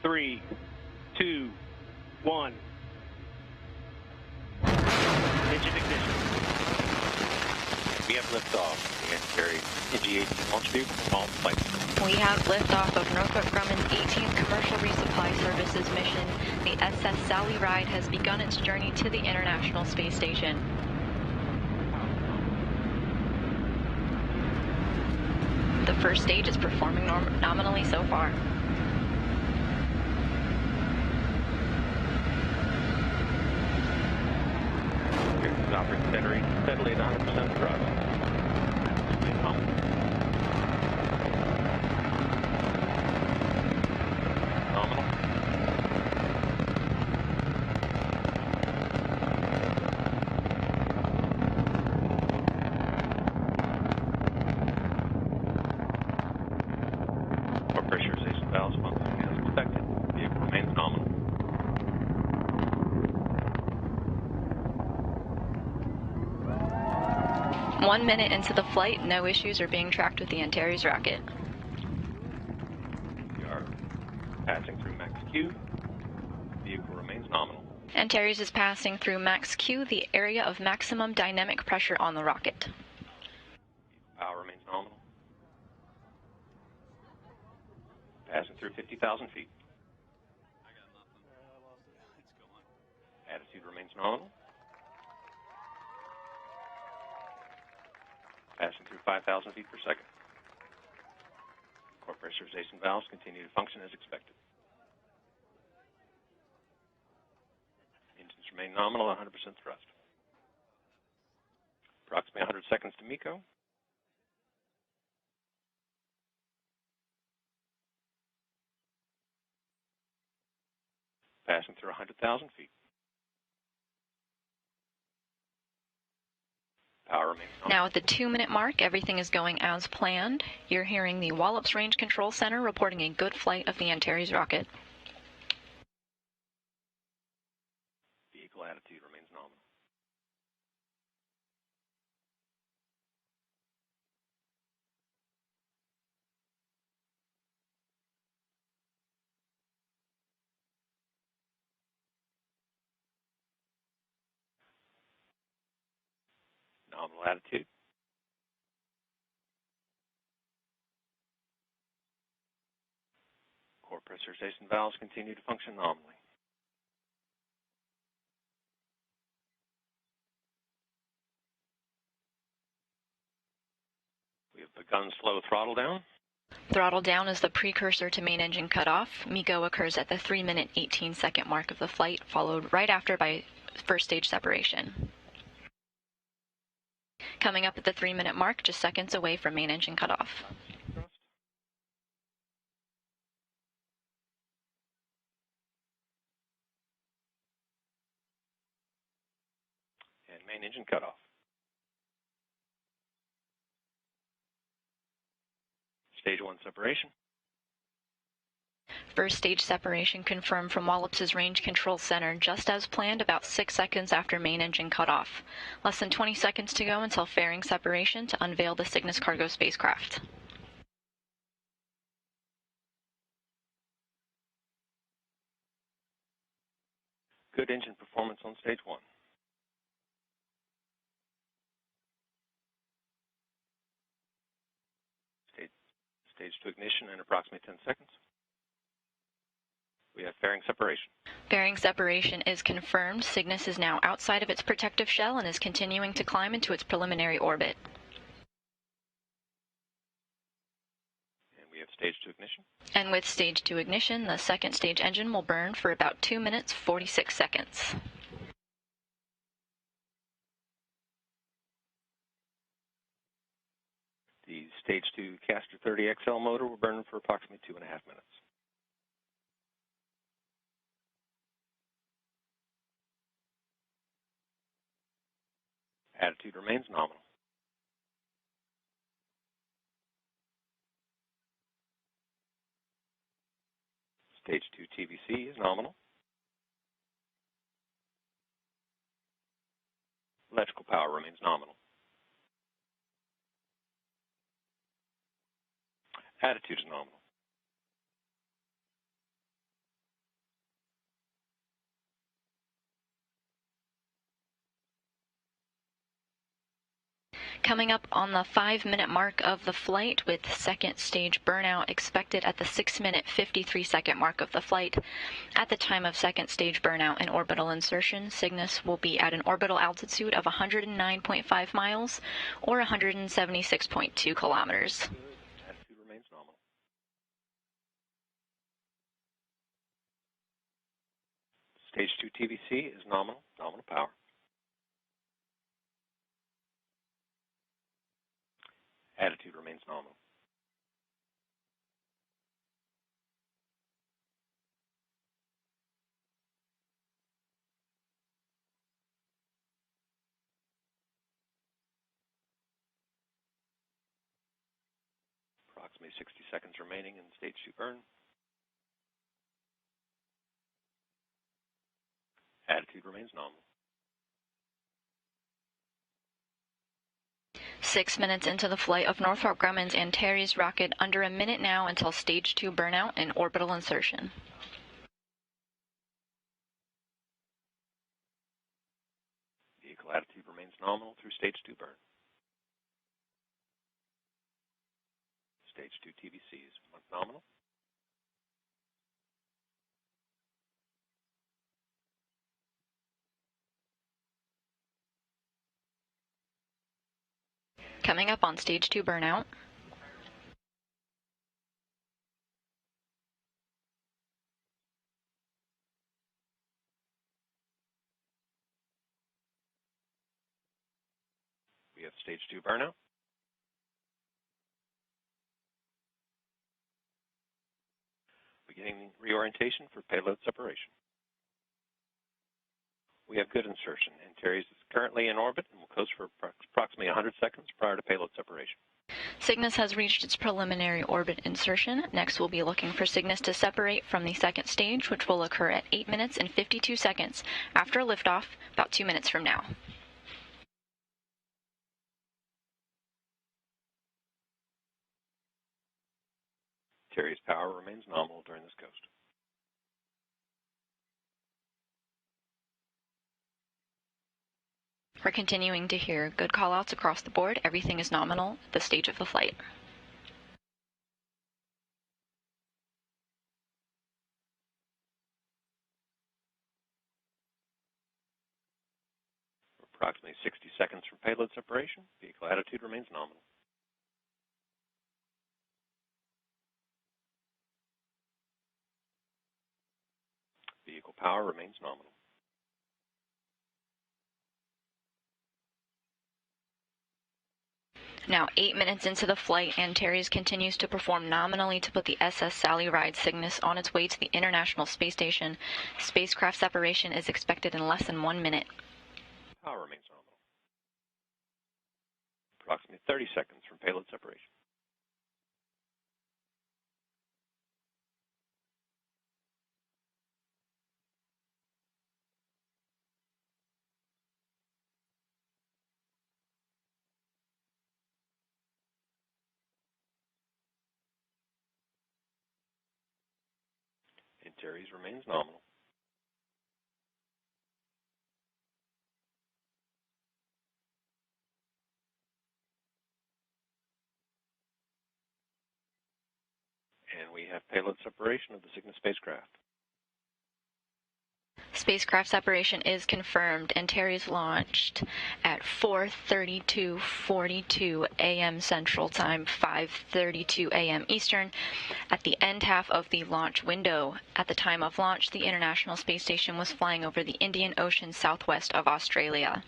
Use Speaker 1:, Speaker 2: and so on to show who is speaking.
Speaker 1: 3, 2, 1. Engine ignition. We have liftoff. The Antares NG-8 launch vehicle on flight.
Speaker 2: We have liftoff of Northrop Grumman's 18th Commercial Resupply Services mission. The SS Sally Ride has begun its journey to the International Space Station. The first stage is performing nominally so far.
Speaker 1: Here's operating steadily at 100% thrust. Nominal. Core pressurization valves functioning as expected. Vehicle remains nominal.
Speaker 2: One minute into the flight, no issues are being tracked with the Antares rocket.
Speaker 1: We are passing through max Q. Vehicle remains nominal.
Speaker 2: Antares is passing through max Q, the area of maximum dynamic pressure on the rocket.
Speaker 1: Power remains nominal. Passing through 50,000 feet.
Speaker 3: I got nothing. I lost it. It's gone.
Speaker 1: Attitude remains nominal. Passing through 5,000 feet per second. Core pressurization valves continue to function as expected. Engines remain nominal at 100% thrust. Approximately 100 seconds to MECO. Passing through 100,000 feet. Power remains nominal.
Speaker 2: Now at the 2-minute mark, everything is going as planned. You're hearing the Wallops Range Control Center reporting a good flight of the Antares rocket.
Speaker 1: Vehicle attitude remains nominal. Nominal attitude. Core pressurization valves continue to function nominally. We have begun slow throttle down.
Speaker 2: Throttle down is the precursor to main engine cutoff. MECO occurs at the 3-minute 18-second mark of the flight, followed right after by first stage separation. Coming up at the 3-minute mark, just seconds away from main engine cutoff.
Speaker 1: And main engine cutoff. Stage 1 separation.
Speaker 2: First stage separation confirmed from Wallops' Range Control Center just as planned about 6 seconds after main engine cutoff. Less than 20 seconds to go until fairing separation to unveil the Cygnus cargo spacecraft.
Speaker 1: Good engine performance on stage 1. Stage 2 ignition in approximately 10 seconds. We have fairing separation.
Speaker 2: Fairing separation is confirmed. Cygnus is now outside of its protective shell and is continuing to climb into its preliminary orbit.
Speaker 1: And we have stage 2 ignition.
Speaker 2: And with stage 2 ignition, the second stage engine will burn for about 2 minutes, 46 seconds.
Speaker 1: The stage 2 Castor 30 XL motor will burn for approximately 2.5 minutes. Attitude remains nominal. Stage 2 TVC is nominal. Electrical power remains nominal. Attitude is nominal.
Speaker 2: Coming up on the 5-minute mark of the flight, with second stage burnout expected at the 6-minute 53-second mark of the flight. At the time of second stage burnout and orbital insertion, Cygnus will be at an orbital altitude of 109.5 miles or 176.2 kilometers.
Speaker 1: Attitude remains nominal. Stage 2 TVC is nominal power. Attitude remains nominal. Approximately 60 seconds remaining in stage 2 burn. Attitude remains nominal.
Speaker 2: 6 minutes into the flight of Northrop Grumman's Antares rocket, under a minute now until stage 2 burnout and orbital insertion.
Speaker 1: Vehicle attitude remains nominal through stage 2 burn. Stage 2 TVC is nominal.
Speaker 2: Coming up on stage 2 burnout.
Speaker 1: We have stage 2 burnout. Beginning reorientation for payload separation. We have good insertion. Antares is currently in orbit and will coast for approximately 100 seconds prior to payload separation.
Speaker 2: Cygnus has reached its preliminary orbit insertion. Next, we'll be looking for Cygnus to separate from the second stage, which will occur at 8 minutes and 52 seconds after liftoff, about 2 minutes from now.
Speaker 1: Antares power remains nominal during this coast.
Speaker 2: We're continuing to hear good callouts across the board. Everything is nominal at this stage of the flight.
Speaker 1: Approximately 60 seconds from payload separation. Vehicle attitude remains nominal. Vehicle power remains nominal.
Speaker 2: Now, 8 minutes into the flight, Antares continues to perform nominally to put the SS Sally Ride Cygnus on its way to the International Space Station. Spacecraft separation is expected in less than 1 minute.
Speaker 1: Power remains nominal. Approximately 30 seconds from payload separation. Antares remains nominal. And we have payload separation of the Cygnus spacecraft.
Speaker 2: Spacecraft separation is confirmed. Antares launched at 4:32:42 a.m. Central Time, 5:32 a.m. Eastern, at the end half of the launch window. At the time of launch, the International Space Station was flying over the Indian Ocean southwest of Australia.